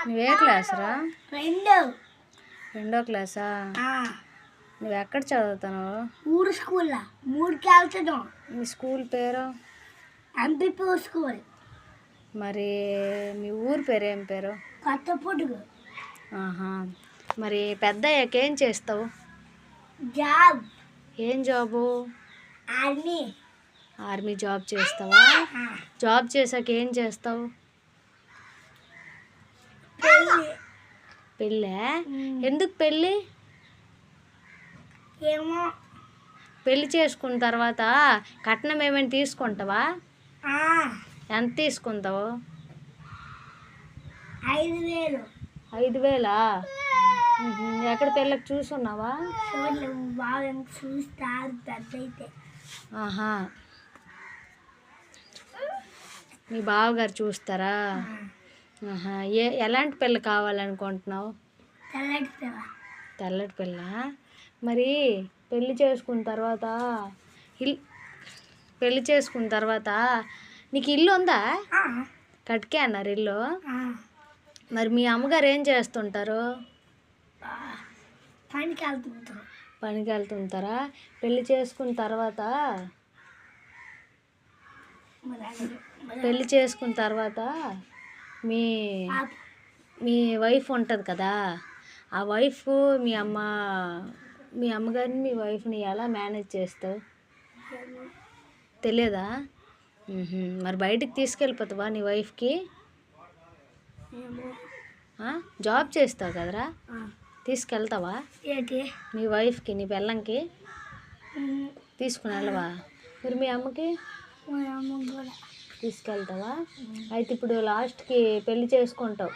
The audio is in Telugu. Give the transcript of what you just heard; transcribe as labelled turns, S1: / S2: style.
S1: నువ్వే క్లాసురా? రెండో క్లాసా? నువ్వు ఎక్కడ చదువుతున్నావు?
S2: ఊరు స్కూల్లో 3కి వెళ్తున్నాం.
S1: మీ స్కూల్ పేరు?
S2: MPP school.
S1: మరి మీ ఊరు పేరు ఏం పేరు?
S2: కొత్త పొడుగు.
S1: మరి పెద్ద అయ్యాక ఏం చేస్తావు?
S2: జాబ్.
S1: ఏం జాబు?
S2: ఆర్మీ.
S1: ఆర్మీ జాబ్ చేస్తావా? జాబ్ చేశాక ఏం చేస్తావు? పెళ్ళే? ఎందుకు పెళ్ళి?
S2: ఏమో.
S1: పెళ్ళి చేసుకున్న తర్వాత కట్నం ఏమైనా తీసుకుంటావా? ఎంత తీసుకుంటావు?
S2: 5,000.
S1: 5,000? ఎక్కడ పెళ్ళకి చూసున్నావా?
S2: బాగా చూస్తారు పెద్ద అయితే.
S1: మీ బావగారు చూస్తారా? ఎలాంటి పిల్ల కావాలనుకుంటున్నావు?
S2: తెల్లటి పిల్ల.
S1: తెల్లటి పిల్ల. మరి పెళ్ళి చేసుకున్న తర్వాత నీకు ఇల్లు ఉందా? కట్కే అన్నారు ఇల్లు. మరి మీ అమ్మగారు ఏం చేస్తుంటారు? పనికి వెళ్తుంటారా? పెళ్ళి చేసుకున్న తర్వాత మీ వైఫ్ ఉంటుంది కదా, ఆ వైఫ్ మీ అమ్మగారిని మీ వైఫ్ని ఎలా మేనేజ్ చేస్తావు? తెలియదా? మరి బయటికి తీసుకెళ్ళిపోతావా నీ వైఫ్కి? జాబ్ చేస్తావు కదరా, తీసుకెళ్తావా మీ వైఫ్కి, నీ పిల్లంకి తీసుకుని వెళ్ళవా? మరి మీ అమ్మకి తీసుకెళ్తావా? అయితే ఇప్పుడు లాస్ట్కి పెళ్ళి చేసుకుంటావు.